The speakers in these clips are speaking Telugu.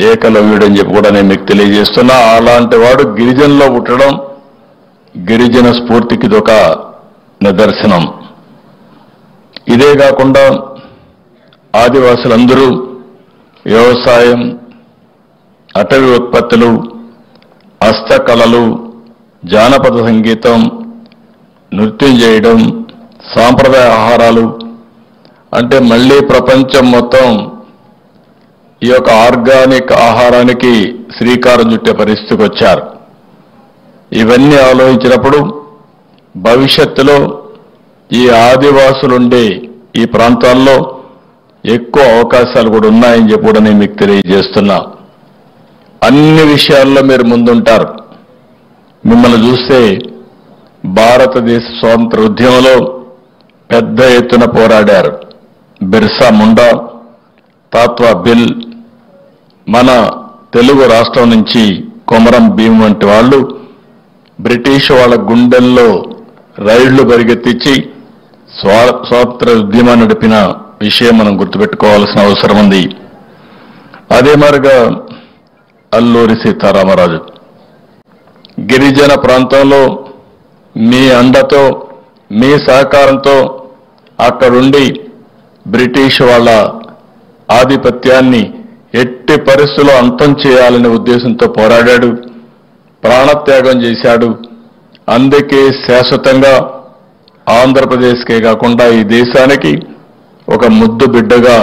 ఏకలవ్యుడని చెప్పి కూడా నేను మీకు తెలియజేస్తున్నా. అలాంటి వాడు గిరిజనులో పుట్టడం గిరిజన స్ఫూర్తికి ఇదొక నిదర్శనం. ఇదే కాకుండా ఆదివాసులందరూ వ్యవసాయం, అటవీ ఉత్పత్తులు, హస్తకళలు, జానపద సంగీతం, నృత్యం చేయడం, సాంప్రదాయ ఆహారాలు అంటే మళ్ళీ ప్రపంచం మొత్తం ఈ యొక్క ఆర్గానిక్ ఆహారానికి శ్రీకారం చుట్టే పరిస్థితికి వచ్చారు. ఇవన్నీ ఆలోచించినప్పుడు భవిష్యత్తులో ఈ ఆదివాసులుండే ఈ ప్రాంతాల్లో ఎక్కువ అవకాశాలు కూడా ఉన్నాయని చెప్పి కూడా నేను మీకు తెలియజేస్తున్నా. అన్ని విషయాల్లో మీరు ముందుంటారు. మిమ్మల్ని చూస్తే భారతదేశ స్వాతంత్ర ఉద్యమంలో పెద్ద ఎత్తున పోరాడారు. బిర్సా ముండా, తాత్వా బిల్, మన తెలుగు రాష్ట్రం నుంచి కొమరం భీం వంటి వాళ్ళు బ్రిటిష్ వాళ్ళ గుండెల్లో రైళ్లు పరిగెత్తించి స్వాతంత్ర ఉద్యమాన్ని నడిపిన విషయం మనం గుర్తుపెట్టుకోవాల్సిన అవసరం ఉంది. అదే మరిగా అల్లూరి సీతారామరాజు గిరిజన ప్రాంతంలో మీ అండతో, మీ సహకారంతో అక్కడుండి బ్రిటిష్ వాళ్ళ ఆధిపత్యాన్ని ఎట్టి పరిస్థితుల్లో అంతం చేయాలనే ఉద్దేశంతో పోరాడాడు, ప్రాణత్యాగం చేశాడు. అందుకే శాశ్వతంగా ఆంధ్రప్రదేశ్కే కాకుండా ఈ దేశానికి ఒక ముద్దు బిడ్డగా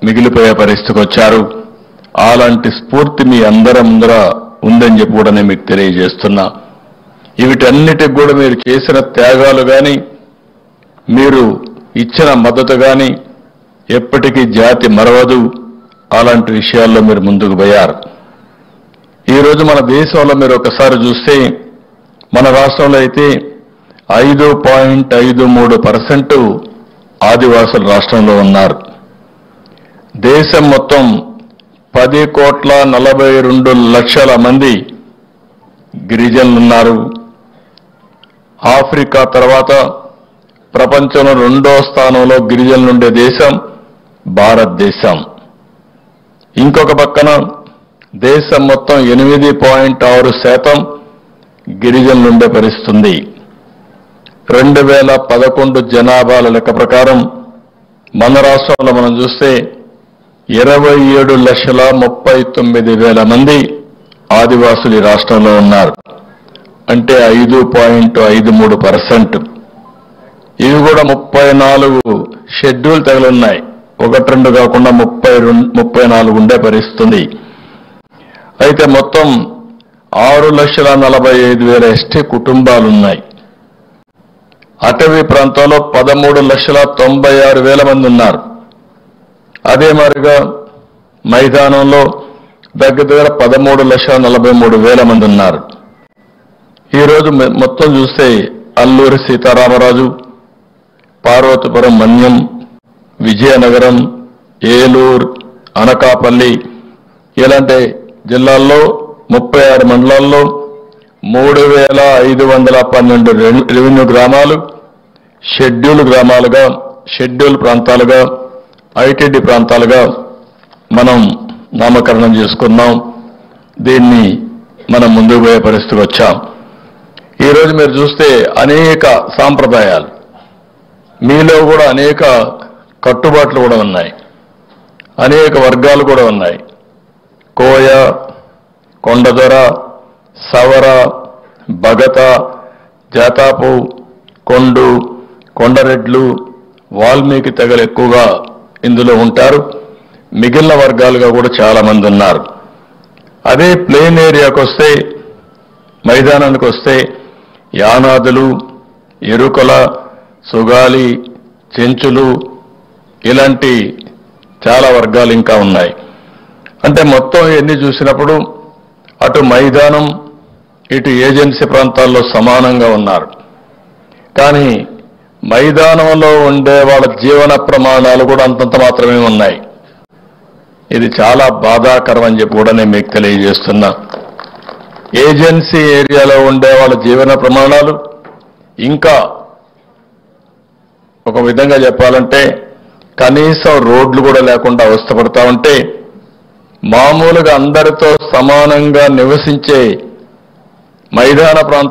మిగిలిపోయే పరిస్థితికి వచ్చారు. అలాంటి స్ఫూర్తి మీ అందరి ముందర ఉందని చెప్పి కూడా నేను మీకు తెలియజేస్తున్నా. వీటన్నిటికి కూడా మీరు చేసిన త్యాగాలు కానీ, మీరు ఇచ్చిన మద్దతు కానీ ఎప్పటికీ జాతి మరవదు. అలాంటి విషయాల్లో మీరు ముందుకు పోయారు. ఈరోజు మన దేశంలో మీరు ఒకసారి చూస్తే మన రాష్ట్రంలో అయితే 5.53% ఆదివాసులు రాష్ట్రంలో ఉన్నారు. దేశం మొత్తం 10,42,00,000 మంది గిరిజనులు ఉన్నారు. ఆఫ్రికా తర్వాత ప్రపంచంలో 2వ స్థానంలో గిరిజనులు ఉండే దేశం భారతదేశం. ఇంకొక పక్కన దేశం మొత్తం 8.6% గిరిజనులు ఉండే పరిస్థితి. 2011 జనాభాల లెక్క ప్రకారం మన రాష్ట్రంలో మనం చూస్తే 27,39,000 మంది ఆదివాసులు ఈ రాష్ట్రంలో ఉన్నారు. అంటే 5.53%. ఇవి కూడా 34 షెడ్యూల్ తగిలిన్నాయి. 1-2 కాకుండా 34 ఉండే పరిస్థితి. అయితే మొత్తం 6,45,000 ఎస్టీ కుటుంబాలున్నాయి. అటవీ ప్రాంతంలో 13,96,000 మంది ఉన్నారు. అదే మాదిరిగా మైదానంలో దగ్గర 13,43,000 మంది ఉన్నారు. ఈరోజు మొత్తం చూస్తే అల్లూరి సీతారామరాజు, పార్వతీపురం, మన్యం, విజయనగరం, ఏలూరు, అనకాపల్లి ఇలాంటి జిల్లాల్లో 36 మండలాల్లో 3,512 రెవెన్యూ గ్రామాలు షెడ్యూల్ గ్రామాలుగా, షెడ్యూల్ ప్రాంతాలుగా, ఐటీడీ ప్రాంతాలుగా మనం నామకరణం చేసుకున్నాం. దీన్ని మనం ముందుకు పోయే పరిస్థితికి వచ్చాం. ఈరోజు మీరు చూస్తే అనేక సాంప్రదాయాలు, మీలో కూడా అనేక కట్టుబాట్లు కూడా ఉన్నాయి, అనేక వర్గాలు కూడా ఉన్నాయి. కోయ, కొండదొర, సవర, భగత, జాతాపు, కొండు, కొండరెడ్లు, వాల్మీకి తెగలు ఎక్కువగా ఇందులో ఉంటారు. మిగిలిన వర్గాలుగా కూడా చాలా మంది ఉన్నారు. అదే ప్లేన్ ఏరియాకు వస్తే, మైదానానికి వస్తే యానాదులు, ఎరుకల, సుగాలి, చెంచులు ఇలాంటి చాలా వర్గాలు ఇంకా ఉన్నాయి. అంటే మొత్తం ఎన్ని చూసినప్పుడు అటు మైదానం, ఇటు ఏజెన్సీ ప్రాంతాల్లో సమానంగా ఉన్నారు. కానీ మైదానంలో ఉండే వాళ్ళ జీవన ప్రమాణాలు కూడా అంతంత మాత్రమే ఉన్నాయి. ఇది చాలా బాధాకరం అని చెప్పి కూడా నేను మీకు తెలియజేస్తున్నా. ఏజెన్సీ ఏరియాలో ఉండే వాళ్ళ జీవన ప్రమాణాలు ఇంకా ఒక విధంగా చెప్పాలంటే కనీసం రోడ్లు కూడా లేకుండా అవస్థపడతా ఉంటే మామూలుగా అందరితో సమానంగా నివసించే మైదాన ప్రాంత